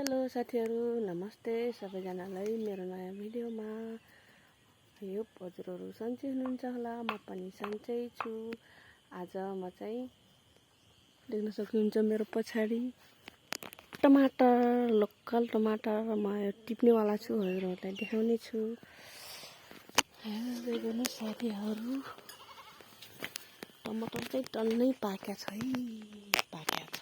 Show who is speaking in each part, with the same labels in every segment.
Speaker 1: Hello साथीहरु, नमस्ते सबैजनालाई मेरो नयाँ भिडियोमा। यो हजुरहरु सन्चै हुनुहुन्छ होला, म पनि सन्चै छु। आज म चाहिँ देख्न सक्नुहुन्छ मेरो पछाडी टमाटर, लोकल टमाटर म टिप्नेवाला छु, हजुरहरुलाई देखाउने छु। हेर्दै गर्नु साथीहरु, टमाटर चाहिँ टन्नै पाकेको छ है, पाकेको छ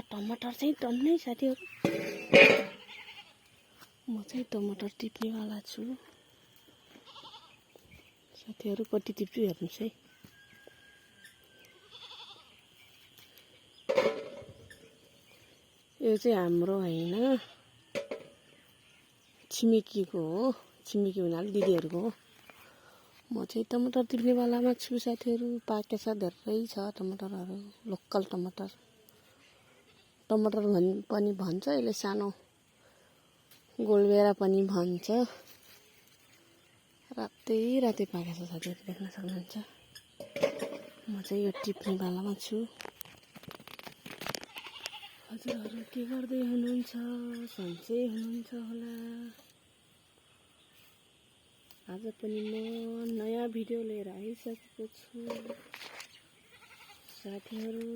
Speaker 1: टमाटर चाहिँ टन्नै साथीहरु। म चाहिँ टमाटर टिप्नेवाला छु। साथीहरु कति टिप्छु हेर्नुस् है। यो चाहिँ हाम्रो हैन, छिमेकीको हो। छिमेकी हुनाले दिदीहरुको हो। म चाहिँ टमाटर टिप्नेवालामा छु साथीहरु। पाकेको छ, धेरै छ टमाटरहरु, लोकल टमाटर। टमाटर पनि भन्छ, यसले सानो गोलभेरा पनि भन्छ। रातै पाकेको छ साथीहरु, देख्न सक्नुहुन्छ। म चाहिँ यो टिप्नेवालामा छु। हजुरहरु के गर्दै हुनुहुन्छ? सन्चै हुनुहुन्छ होला। आज पनि म नयाँ भिडियो लिएर आइसकेको छु साथीहरु।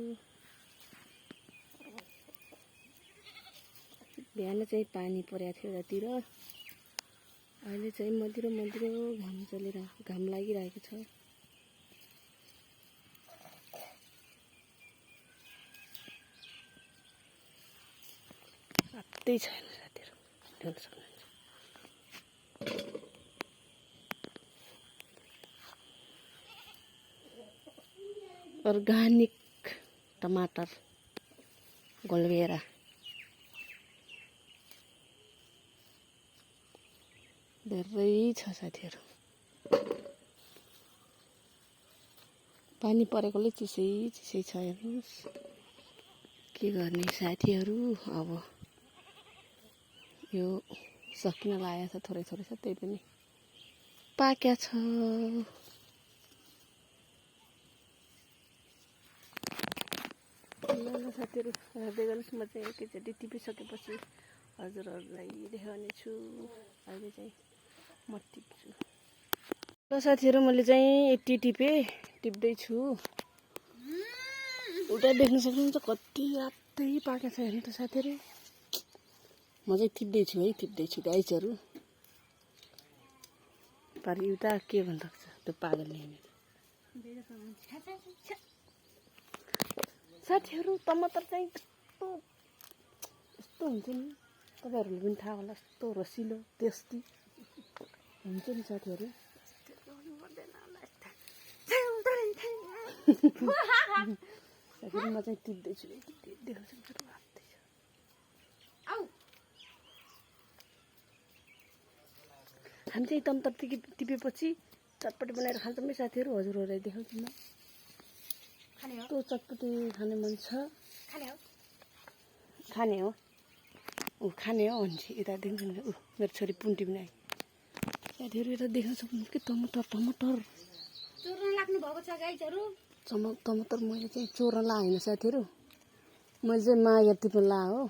Speaker 1: बिहान चाहिँ पानी परेको थियो यतातिर, अहिले चाहिँ मधिरो घाम लागिरहेको छ। रातै छैन साथीहरु, देख्न सक्नुहुन्छ। अर्गानिक टमाटर गोलभेरा धेरै छ साथीहरु। पानी परेकोले चिसै छ, हेर्नुस्। के गर्ने साथीहरु, अब यो सकिन लागेको छ, थोरै छ, त्यही पनि पाक्या छ। ल साथीहरु, हेर्दै गर्नुस्। म चाहिँ एकैचोटि टिपिसकेपछि हजुरहरुलाई देखाउने छु। अहिले चाहिँ म टिप्छु। ल साथीहरु, मैले चाहिँ यति टिप्दै छु। उता देख्न सक्नुहुन्छ कति रातै पाकेको छ, हेर्नु त साथीहरु। म चाहिँ टिप्दै छु गाइजहरु। पर उता के भन्छ त्यो पागलले साथीहरु। टमाटर चाहिँ यस्तो हुन्छ नि, तपाईहरुले पनि थाहा होला, यस्तो रसिलो टेस्टी हुन्छ नि साथीहरु। साथीहरु, म चाहिँ टिप्दै छु, देख्न सक्नुहुन्छ। हामी चाहिँ टमाटर टिपेपछि चटपटी बनाएर खान्छौँ है साथीहरु। हजुरहरुलाई देखाउँछु म। त्यो चटपटी खाने मन छ, खाने हो भन्छ। यता देख्नु मेरो छोरी पुन्टी पनि आयो साथीहरु। यता देख्न सक्नुहुन्छ कि टमाटर चोर्न लाग्नु भएको छ गाइजहरु। टमाटर मैले चाहिँ चोर्न लागेन साथीहरु, मैले चाहिँ माया टिप्न ला हो।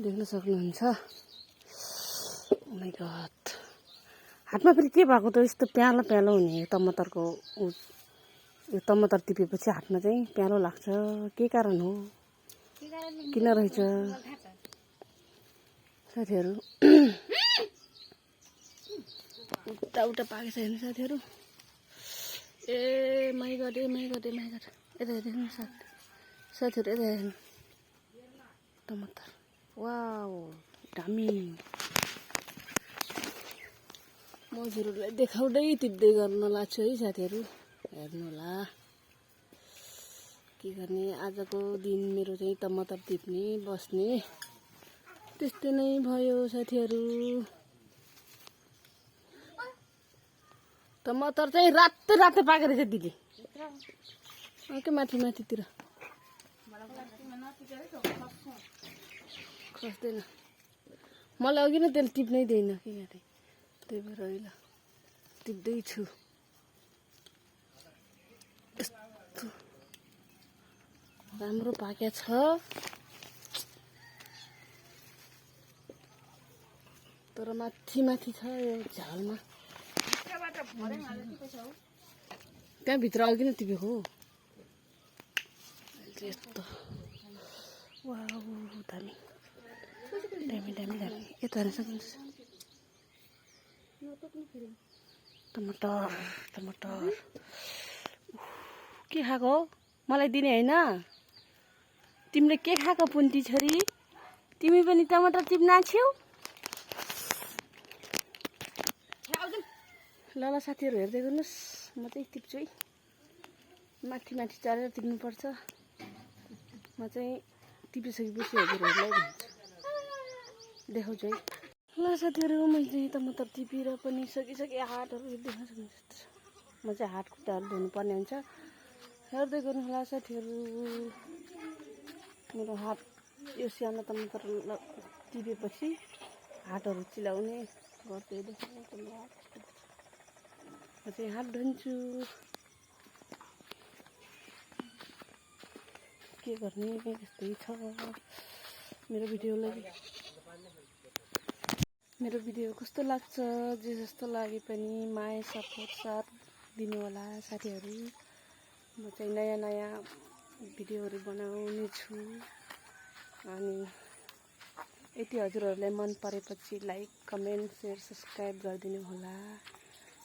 Speaker 1: देख्न सक्नुहुन्छ। ओ माय गॉड, हातमा फेरि के भएको त, यस्तो प्यालो हुने टमाटरको। यो टमाटर टिपेपछि हातमा चाहिँ प्यालो लाग्छ, के कारण हो, किन रहेछ साथीहरु। उता पाकेको छ, हेर्नु साथीहरु। ए माय गॉड, यता देख्नु साथीहरु, यता हेर्नु टमाटर। वाउ, दामी। म हजुरहरुलाई देखाउँदै टिप्दै गर्न लाग्छु है साथीहरु, हेर्नु होला। के गर्ने, आजको दिन मेरो चाहिँ टमाटर टिप्ने बस्ने त्यस्तै नै भयो साथीहरु। टमाटर चाहिँ रातै पाकेको रहेछ दिदी। के माथितिर खस्दैन। मलाई अघि नै त्यसले टिप्नै दिएन कि यादै, त्यही भएर अहिले टिप्दै छु। राम्रो पाकेको छ तर माथि माथि छ यो झालमा त्यहाँभित्र अघि नै टिपेको यस्तो वाउ दामी दामी दामी दामी यता हेर्न सक्नुहुन्छ टमाटर टमाटर के खाएको मलाई दिने होइन तिमीले के खाएको पुन्ती छोरी तिमी पनि टमाटर टिप्न आछ्यौ ल ल साथीहरू हेर्दै गर्नुहोस् म चाहिँ टिप्छु है माथि माथि चढेर टिप्नुपर्छ म चाहिँ टिपिसकेपछि हजुरहरूलाई भन्छु देखाउँछु है ल साथीहरू मैले टमाटर टिपेर पनि सकिसकेँ हातहरू देख्न सक्नुहुन्छ म चाहिँ हात खुट्टाहरू धुनुपर्ने हुन्छ हेर्दै गर्नु होला साथीहरू मेरो हात यो सानो टमाटर टिपेपछि हातहरू चिलाउने गर्दै देखाउँछु म चाहिँ हात धुन्छु के गर्ने यस्तै छ मेरो भिडियो कस्तो लाग्छ जे जस्तो लागे पनि माया सपोर्ट साथ दिनु होला साथीहरू म चाहिँ नयाँ नयाँ भिडियोहरू बनाउने छु अनि यति हजुरहरूलाई मन परेपछि लाइक कमेन्ट सेयर सब्सक्राइब गरिदिनु होला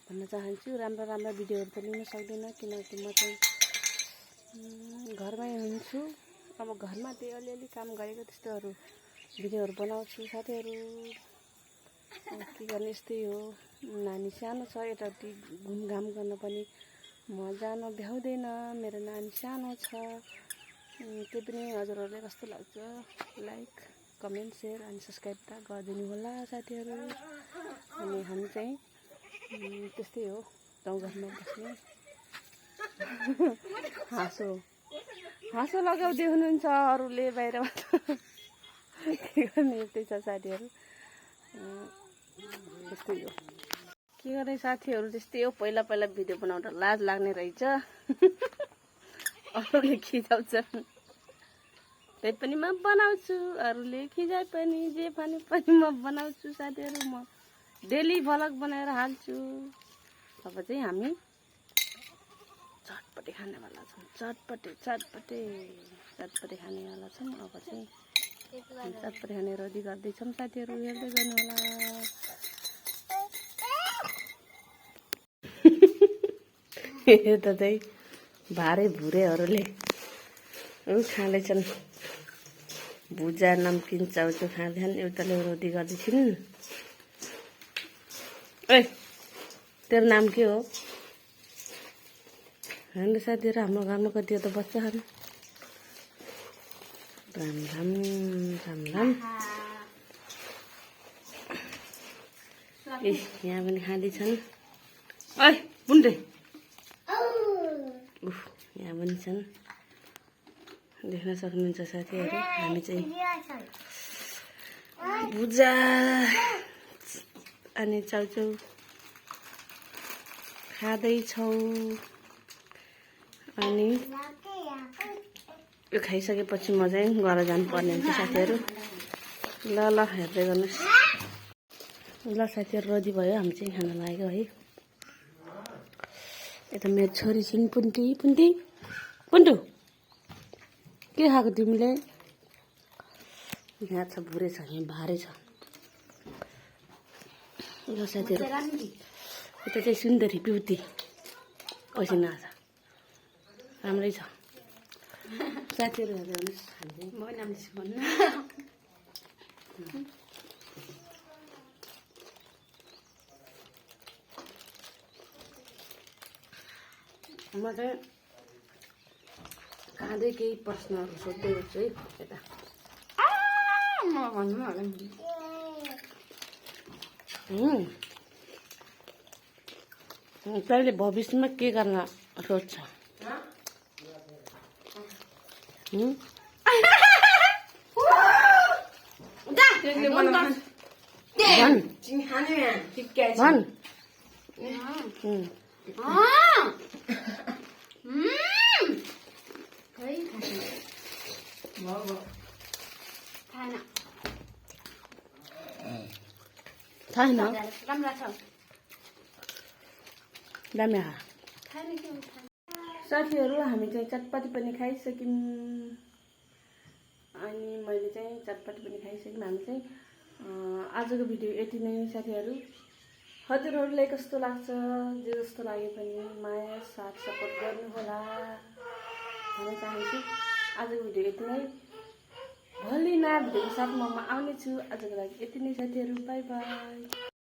Speaker 1: भन्न चाहन्छु राम्रो राम्रो भिडियोहरू त लिन सक्दैन किनकि म चाहिँ घरमै हुन्छु अब घरमा त्यही अलिअलि काम गरेको त्यस्तोहरू भिडियोहरू बनाउँछु साथीहरू के गर्ने यस्तै हो नानी सानो छ यताउति घुमघाम गर्न पनि म जान भ्याउँदैन मेरो नानी सानो छ त्यो पनि हजुरहरूलाई कस्तो लाग्छ लाइक कमेन्ट सेयर अनि सब्सक्राइब त गरिदिनु होला साथीहरू अनि हामी चाहिँ त्यस्तै हो गाउँघरमा बस्ने हाँसो लगाउँदै हुनुहुन्छ अरूले बाहिरबाट के गर्ने यस्तै छ साथीहरू त्यस्तै हो के गर्ने साथीहरू त्यस्तै हो पहिला पहिला भिडियो बनाउँदा लाज लाग्ने रहेछ अरूले खिचाउँछन् त्यही पनि म बनाउँछु अरूले खिचाए पनि जे भने पनि म बनाउँछु साथीहरू म डेली भ्लग बनाएर हाल्छु अब चाहिँ हामी चटपटे खानेवाला छौँ चटपटे खानेवाला छौँ अब चाहिँ चटपटे खाने रेडी गर्दैछौँ साथीहरू हेर्दै गर्नु होला यता चाहिँ भारे भुरेहरूले खाँदैछन् भुजा नमकिन चाउचाउ खाँदैछन् एउटाले रोटी गर्दैछिन् ए तेरो नाम के हो हाम्रो साथीहरू हाम्रो घरमा कति त बच्चा खानु राम राम राम राम ए यहाँ पनि खाँदैछन् ऐ बुन्डे यहाँ पनि छन् देख्न सक्नुहुन्छ साथीहरू हामी चाहिँ भुजा अनि चाउचाउ खाँदैछौँ अनि यो खाइसकेपछि म चाहिँ घर जानुपर्ने हुन्छ साथीहरू ल ल हेर्दै गर्नुहोस् ल साथीहरू रेडी भयो हामी चाहिँ खाना लागेको है यता मेरो छोरी छिन् पुन्टु के खाएको तिमीले यहाँ छ भुरे छ यहाँ भारे छ ल साथीहरू यता चाहिँ सुन्दरी ब्युटी पसिना छ राम्रै छ साथीहरू हेर्दै हेर्नुहोस् म नाम भन्नु म चाहिँ खाँदै केही प्रश्नहरू सोध्दै गर्छु है यता म भन्नु तैँले भविष्यमा के गर्न सोध्छ थाहा छैन
Speaker 2: राम्रो छ
Speaker 1: दामी साथीहरू हामी चाहिँ चटपटी पनि खाइसक्यौँ अनि मैले चाहिँ चटपटी पनि खाइसक्यौँ। हामी चाहिँ आजको भिडियो यति नै साथीहरू। हजुरहरूलाई कस्तो लाग्छ जे जस्तो लागे पनि माया साथ सपोर्ट गर्नुहोला भन्न चाहन्छु। आजको भिडियो यति नै। भोलि नयाँ भिडियोको साथमा म आउनेछु। आजको लागि यति नै साथीहरू, बाई बाई।